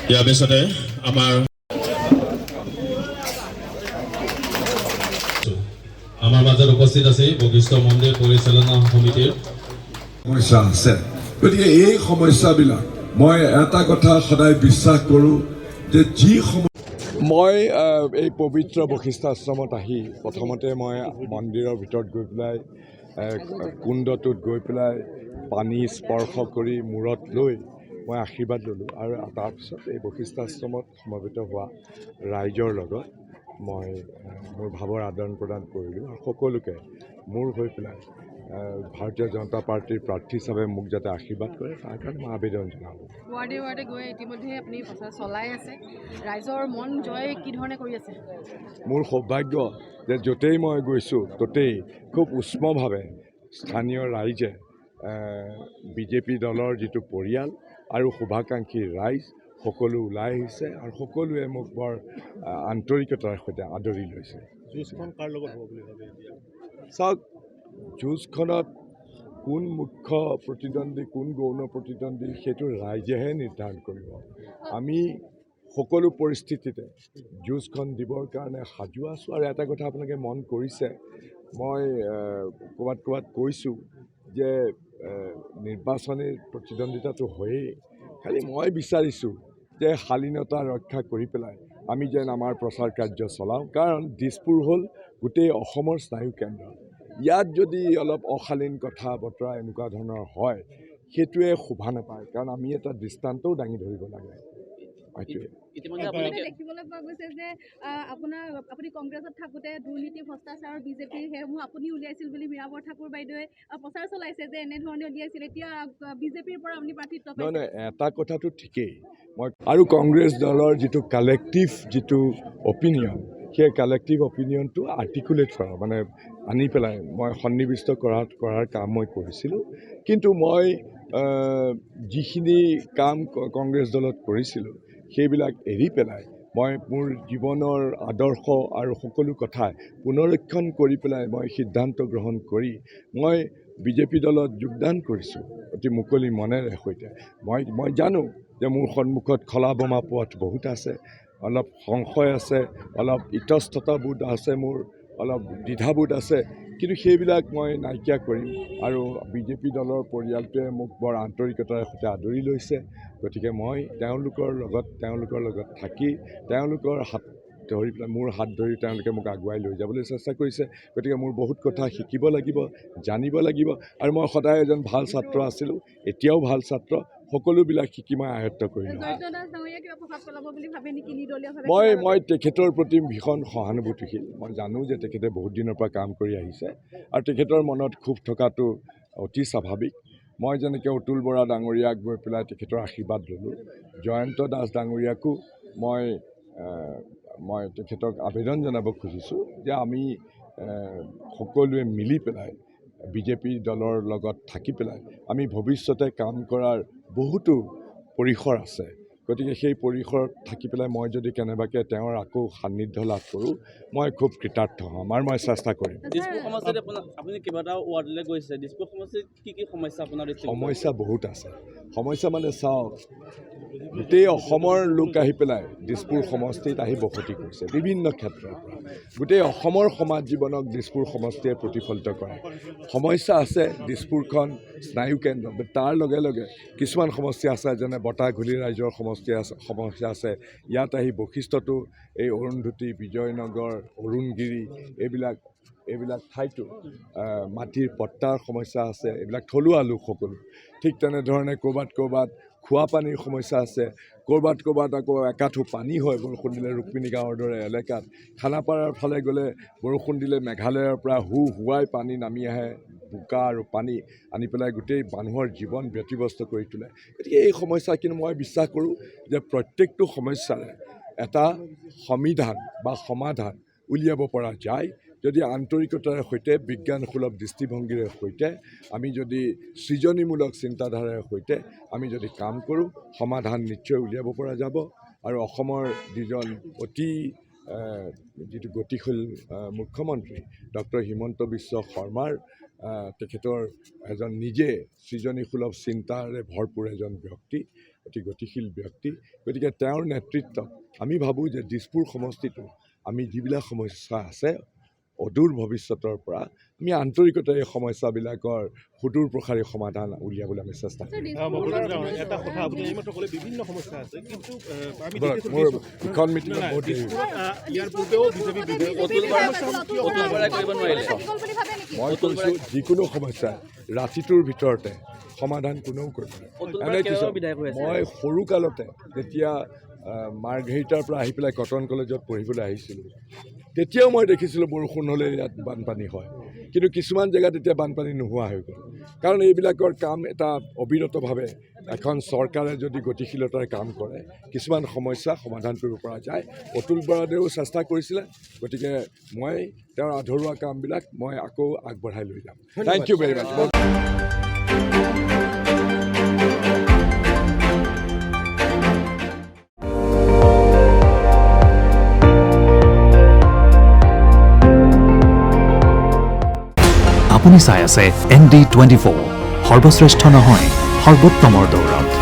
ইয়াৰ পিছতে আমাৰ মাজত উপস্থিত আছে বশিষ্ঠ মন্দিৰ পৰিচালনা সমিতিৰ সমস্যা আছে। গতিকে এই সমস্যাবিলাক মই এটা কথা সদায় বিশ্বাস কৰোঁ যে মই এই পবিত্ৰ বশিষ্ঠ আশ্ৰমত আহি প্ৰথমতে মই মন্দিৰৰ ভিতৰত গৈ পেলাই কুণ্ডটোত গৈ পেলাই পানী স্পৰ্শ কৰি মূৰত লৈ মই আশীৰ্বাদ ল'লোঁ আৰু তাৰপিছত এই বশিষ্ঠ আশ্ৰমত সমবেত হোৱা ৰাইজৰ লগত মই মোৰ ভাৱৰ আদান প্ৰদান কৰিলোঁ আৰু সকলোকে মোৰ হৈ পেলাই ভাৰতীয় জনতা পাৰ্টিৰ প্ৰাৰ্থী হিচাপে মোক যাতে আশীৰ্বাদ কৰে তাৰ কাৰণে মই আবেদন জনালোঁ। ৱাৰ্ডে ৱাৰ্ডে গৈ ইতিমধ্যে আপুনি প্ৰচাৰ চলাই আছে, ৰাইজৰ মন জয় কি ধৰণে কৰি আছে? মোৰ সৌভাগ্য যে য'তেই মই গৈছোঁ ত'তেই খুব উষ্মভাৱে স্থানীয় ৰাইজে বিজেপি দলৰ যিটো পৰিয়াল আৰু শুভাকাংক্ষী ৰাইজ সকলো ওলাই আহিছে আৰু সকলোৱে মোক বৰ আন্তৰিকতাৰ সৈতে আদৰি লৈছে। যুঁজখন কাৰ লগত হ'ব বুলি ভাবে? চাওক, যুঁজখনত কোন মুখ্য প্ৰতিদ্বন্দ্বী কোন গৌণ প্ৰতিদ্বন্দ্বী সেইটো ৰাইজেহে নিৰ্ধাৰণ কৰিব। আমি সকলো পৰিস্থিতিতে যুঁজখন দিবৰ কাৰণে সাজু আছোঁ। আৰু এটা কথা আপোনালোকে মন কৰিছে, মই ক'ৰবাত কৈছোঁ যে নিৰ্বাচনী প্ৰতিদ্বন্দ্বিতাটো হয়েই, খালি মই বিচাৰিছোঁ যে শালীনতা ৰক্ষা কৰি পেলাই আমি যেন আমাৰ প্ৰচাৰ কাৰ্য চলাওঁ, কাৰণ দিছপুৰ হ'ল গোটেই অসমৰ স্নায়ু কেন্দ্ৰ। ইয়াত যদি অলপ অশালীন কথা বতৰা এনেকুৱা ধৰণৰ হয় সেইটোৱে শোভা নাপায়, কাৰণ আমি এটা দৃষ্টান্তও দাঙি ধৰিব লাগে। দেখিবলৈ পোৱা গৈছে যে আপুনি কংগ্ৰেছত থাকোঁতে দুৰ্নীতি ভ্ৰষ্টাচাৰ বিজেপিৰ সেইসমূহ আপুনি উলিয়াইছিল বুলি মীৰা ঠাকুৰ বাইদেৱে প্ৰচাৰ চলাইছে যে এনেধৰণে উলিয়াইছিল, এতিয়া বিজেপিৰ পৰা আপুনি প্ৰাৰ্থিত্ব পাইছে। নহয়, এটা কথাটো ঠিকেই, মই আৰু কংগ্ৰেছ দলৰ যিটো কালেক্টিভ যিটো অপিনিয়ন, সেই কালেক্টিভ অপিনিয়নটো আৰ্টিকুলেট কৰা মানে আনি পেলাই মই সন্নিৱিষ্ট কৰাৰ কাম মই কৰিছিলোঁ। কিন্তু মই যিখিনি কাম কংগ্ৰেছ দলত কৰিছিলোঁ সেইবিলাক এৰি পেলাই মই মোৰ জীৱনৰ আদৰ্শ আৰু সকলো কথা পুনৰীক্ষণ কৰি পেলাই মই সিদ্ধান্ত গ্ৰহণ কৰি মই বিজেপি দলত যোগদান কৰিছোঁ অতি মুকলি মনেৰে সৈতে। মই জানো যে মোৰ সন্মুখত খলা বোমা পথ বহুত আছে, অলপ সংশয় আছে, অলপ ইতস্ততাবোধ আছে, মোৰ অলপ দ্বিধাবোধ আছে, কিন্তু সেইবিলাক মই নাইকিয়া কৰিম। আৰু বিজেপি দলৰ পৰিয়ালটোৱে মোক বৰ আন্তৰিকতাৰে সৈতে আদৰি লৈছে। গতিকে মই তেওঁলোকৰ লগত থাকি তেওঁলোকৰ হাত ধৰি পেলাই মোৰ হাত ধৰি তেওঁলোকে মোক আগুৱাই লৈ যাবলৈ চেষ্টা কৰিছে। গতিকে মোৰ বহুত কথা শিকিব লাগিব, জানিব লাগিব, আৰু মই সদায় এজন ভাল ছাত্ৰ আছিলোঁ, এতিয়াও ভাল ছাত্ৰ, সকলোবিলাক শিকি মই আয়ত্ব কৰিলোঁ। মই তেখেতৰ প্ৰতি ভীষণ সহানুভূতিশীল। মই জানো যে তেখেতে বহুত দিনৰ পৰা কাম কৰি আহিছে আৰু তেখেতৰ মনত ক্ষোভ থকাটো অতি স্বাভাৱিক। মই যেনেকৈ অতুল বৰা ডাঙৰীয়াক গৈ পেলাই তেখেতৰ আশীৰ্বাদ ল'লোঁ, জয়ন্ত দাস ডাঙৰীয়াকো মই তেখেতক আবেদন জনাব খুজিছোঁ যে আমি সকলোৱে মিলি পেলাই বিজেপি দলৰ লগত থাকি পেলাই আমি ভৱিষ্যতে কাম কৰাৰ বহুতো পৰিসৰ আছে। গতিকে সেই পৰিসৰত থাকি পেলাই মই যদি কেনেবাকৈ তেওঁৰ আকৌ সান্নিধ্য লাভ কৰোঁ মই খুব কৃতাৰ্থ হ'ম আৰু মই চেষ্টা কৰিম। আপুনি কেইবাটাও ৱাৰ্ডলৈ গৈছে, দিছপুৰ সমষ্টিত কি সমস্যা আপোনাৰ? সমস্যা বহুত আছে। সমস্যা মানে চাওক, গোটেই অসমৰ লোক আহি পেলাই দিছপুৰ সমষ্টিত আহি বসতি কৰিছে বিভিন্ন ক্ষেত্ৰৰ পৰা। গোটেই অসমৰ সমাজ জীৱনক দিছপুৰ সমষ্টিয়ে প্ৰতিফলিত কৰে। সমস্যা আছে, দিছপুৰখন স্নায়ু কেন্দ্ৰ, তাৰ লগে লগে কিছুমান সমস্যা আছে, যেনে বটাঘুলি ৰাইজৰ সমস্যা আছে। ইয়াত আহি বশিষ্ঠতো এই অৰুন্ধতী, বিজয়নগৰ, অৰুণগিৰি এইবিলাক ঠাইতো মাটিৰ পট্টাৰ সমস্যা আছে, এইবিলাক থলুৱা লোকসকলো। ঠিক তেনেধৰণে ক'ৰবাত খোৱা পানীৰ সমস্যা আছে, ক'ৰবাত আকৌ একাঠো পানী হয় বৰষুণ দিলে। ৰুক্মিণী গাঁৱৰ দৰে এলেকাত খানাপাৰাৰ ফালে গ'লে বৰষুণ দিলে মেঘালয়ৰ পৰা হুৱাই পানী নামি আহে, বোকা আৰু পানী আনি পেলাই গোটেই মানুহৰ জীৱন ব্যতিব্যস্ত কৰি তোলে। গতিকে এই সমস্যা, কিন্তু মই বিশ্বাস কৰোঁ যে প্ৰত্যেকটো সমস্যাৰে এটা সমিধান বা সমাধান উলিয়াব পৰা যায়। যদি আন্তৰিকতাৰ সৈতে বিজ্ঞানসুলভ দৃষ্টিভংগীৰে সৈতে আমি যদি সৃজনীমূলক চিন্তাধাৰাৰ সৈতে আমি যদি কাম কৰোঁ সমাধান নিশ্চয় উলিয়াব পৰা যাব আৰু অসমৰ যিজন অতি যিটো গতিশীল মুখ্যমন্ত্ৰী ডক্টৰ হিমন্ত বিশ্ব শৰ্মাৰ তেখেতৰ এজন নিজে সৃজনীসুলভ চিন্তাৰে ভৰপূৰ এজন ব্যক্তি অতি গতিশীল ব্যক্তি গতিকে তেওঁৰ নেতৃত্বত আমি ভাবোঁ যে দিছপুৰ সমষ্টিটো আমি যিবিলাক সমস্যা আছে অদূৰ ভৱিষ্যতৰ পৰা আমি আন্তৰিকতাৰে এই সমস্যাবিলাকৰ সুদূৰ প্ৰসাৰী সমাধান উলিয়াবলৈ আমি চেষ্টা কৰিম এটা কথা আপুনি এইমাত্ৰ ক'লে বিভিন্ন সমস্যা আছে কিন্তু আমি মোৰ ইখন মিটিঙত বহুত দেৰি ইয়াৰ পূৰ্বেও বিজেপি বিধায়ক অতুল বৰাই কৰিব নোৱাৰিলে মই কৈছোঁ যিকোনো সমস্যা ৰাতিটোৰ ভিতৰতে সমাধান কোনেও কৰিব অতুল নোৱাৰে বৰা এনে কিছু বিধায়ক হৈ আছে মই সৰুকালতে যেতিয়া মাৰ্ঘেৰিটাৰ পৰা আহি পেলাই কটন কলেজত পঢ়িবলৈ আহিছিলোঁ তেতিয়াও মই দেখিছিলোঁ বৰষুণ হ'লে ইয়াত বানপানী হয় কিন্তু কিছুমান জেগাত এতিয়া বানপানী নোহোৱা হৈ গ'ল কাৰণ এইবিলাকৰ কাম এটা অবিৰতভাৱে এখন চৰকাৰে যদি গতিশীলতাৰে কাম কৰে কিছুমান সমস্যা সমাধান কৰিব পৰা যায় অতুল বৰাদেৱেও চেষ্টা কৰিছিলে গতিকে মই তেওঁৰ আধৰুৱা কামবিলাক মই আকৌ আগবঢ়াই লৈ যাম থেংক ইউ ভেৰি মাছ আপুনি চাই আছে ND24 সৰ্বশ্ৰেষ্ঠ নহয় সৰ্বোত্তমৰ দৌৰত